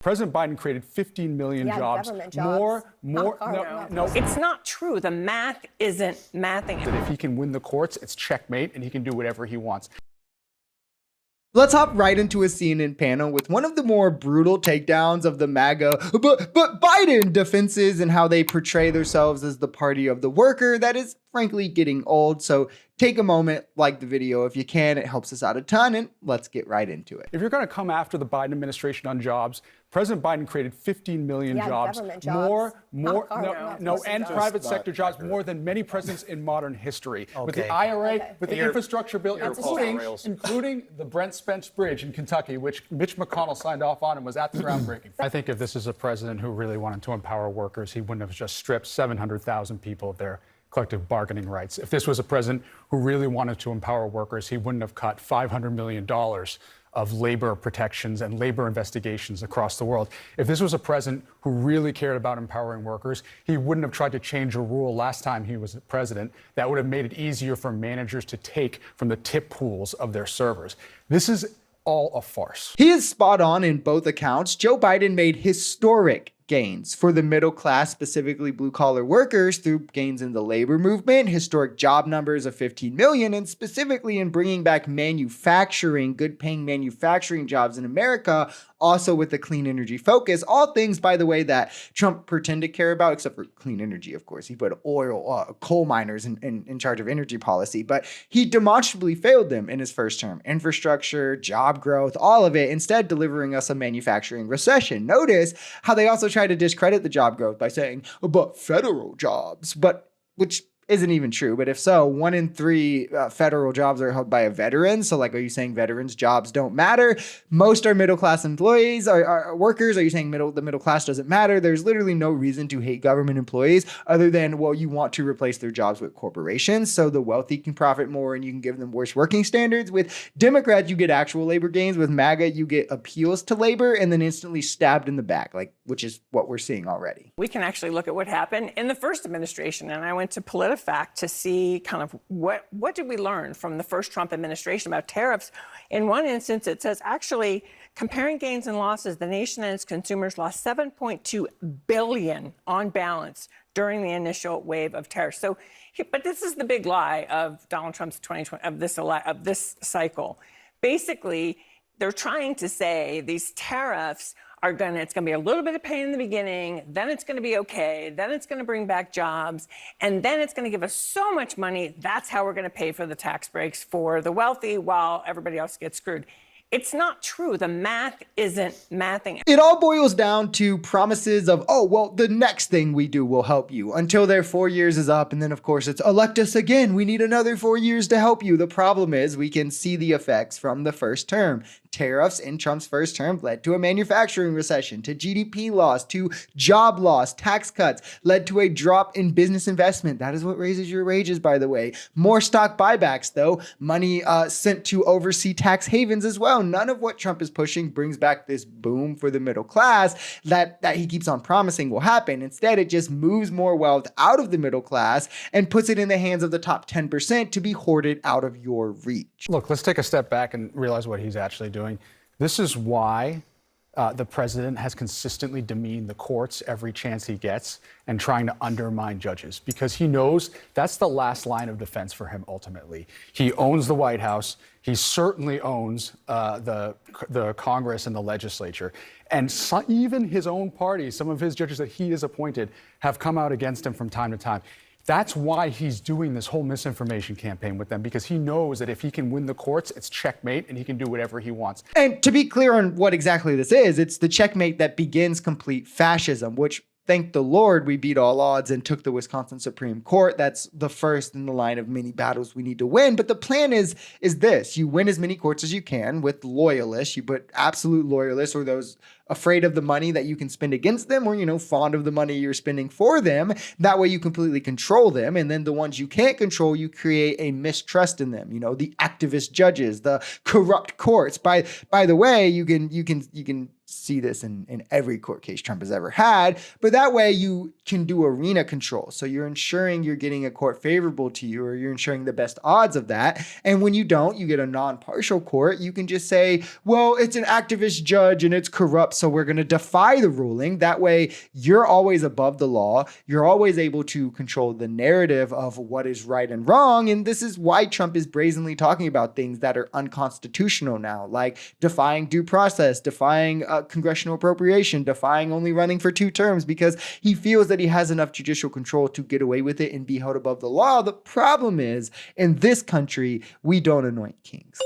President Biden created 15 million jobs. Government jobs. No. It's not true. The math isn't mathing. That if he can win the courts, it's checkmate, and he can do whatever he wants. Let's hop right into a CNN panel with one of the more brutal takedowns of the MAGA but Biden defenses and how they portray themselves as the party of the worker that is frankly getting old. So take a moment, like the video if you can. It helps us out a ton, and let's get right into it. If you're going to come after the Biden administration on jobs, President Biden created 15 million jobs. Government jobs. And private sector jobs, more than many presidents in modern history. With the IRA, with the infrastructure bill, including the Brent Spence Bridge in Kentucky, which Mitch McConnell signed off on and was at the groundbreaking. I think if this is a president who really wanted to empower workers, he wouldn't have just stripped 700,000 people of their collective bargaining rights. If this was a president who really wanted to empower workers, he wouldn't have cut $500 million of labor protections and labor investigations across the world. If this was a president who really cared about empowering workers, he wouldn't have tried to change a rule last time he was president that would have made it easier for managers to take from the tip pools of their servers. This is all a farce. He is spot on in both accounts. Joe Biden made historic gains for the middle class, specifically blue-collar workers, through gains in the labor movement, historic job numbers of 15 million, and specifically in bringing back manufacturing, good-paying manufacturing jobs in America, also with a clean energy focus. All things, by the way, that Trump pretended to care about, except for clean energy, of course. He put coal miners in charge of energy policy, but he demonstrably failed them in his first term. Infrastructure, job growth, all of it, instead delivering us a manufacturing recession. Notice how they also try to discredit the job growth by saying, but federal jobs, which isn't even true. But if so, 1 in 3 federal jobs are held by a veteran. So like, are you saying veterans' jobs don't matter? Most are middle-class employees, are workers. Are you saying the middle class doesn't matter? There's literally no reason to hate government employees other than, well, you want to replace their jobs with corporations so the wealthy can profit more and you can give them worse working standards. With Democrats, you get actual labor gains. With MAGA, you get appeals to labor and then instantly stabbed in the back, which is what we're seeing already. We can actually look at what happened in the first administration, and I went to PolitiFact to see kind of what did we learn from the first Trump administration about tariffs. In one instance, it says, actually, comparing gains and losses, the nation and its consumers lost $7.2 billion on balance during the initial wave of tariffs. So, but this is the big lie of Donald Trump's 2020 of this cycle. Basically, they're trying to say these tariffs it's going to be a little bit of pain in the beginning, then it's going to be okay, then it's going to bring back jobs, and then it's going to give us so much money, that's how we're going to pay for the tax breaks for the wealthy while everybody else gets screwed. It's not true. The math isn't mathing. It all boils down to promises of, oh, well, the next thing we do will help you until their 4 years is up. And then, of course, it's elect us again. We need another 4 years to help you. The problem is we can see the effects from the first term. Tariffs in Trump's first term led to a manufacturing recession, to GDP loss, to job loss. Tax cuts led to a drop in business investment. That is what raises your wages, by the way. More stock buybacks, though. Money sent to overseas tax havens as well. None of what Trump is pushing brings back this boom for the middle class that he keeps on promising will happen. Instead, it just moves more wealth out of the middle class and puts it in the hands of the top 10% to be hoarded out of your reach. Look, let's take a step back and realize what he's actually doing. This is why the president has consistently demeaned the courts every chance he gets and trying to undermine judges, because he knows that's the last line of defense for him ultimately. He owns the White House. He certainly owns the Congress and the legislature. And even his own party, some of his judges that he has appointed, have come out against him from time to time. That's why he's doing this whole misinformation campaign with them, because he knows that if he can win the courts, it's checkmate and he can do whatever he wants. And to be clear on what exactly this is, it's the checkmate that begins complete fascism, which, thank the Lord, we beat all odds and took the Wisconsin Supreme Court. That's the first in the line of many battles we need to win. But the plan is this. You win as many courts as you can with loyalists. You put absolute loyalists, or those afraid of the money that you can spend against them, or, fond of the money you're spending for them. That way you completely control them. And then the ones you can't control, you create a mistrust in them. The activist judges, the corrupt courts. By the way, you can see this in every court case Trump has ever had, but that way you can do arena control. So you're ensuring you're getting a court favorable to you, or you're ensuring the best odds of that. And when you don't, you get a non-partial court. You can just say, well, it's an activist judge and it's corrupt, so we're going to defy the ruling. That way, you're always above the law. You're always able to control the narrative of what is right and wrong. And this is why Trump is brazenly talking about things that are unconstitutional now, like defying due process, defying congressional appropriation, defying only running for 2 terms, because he feels that he has enough judicial control to get away with it and be held above the law. The problem is, in this country, we don't anoint kings.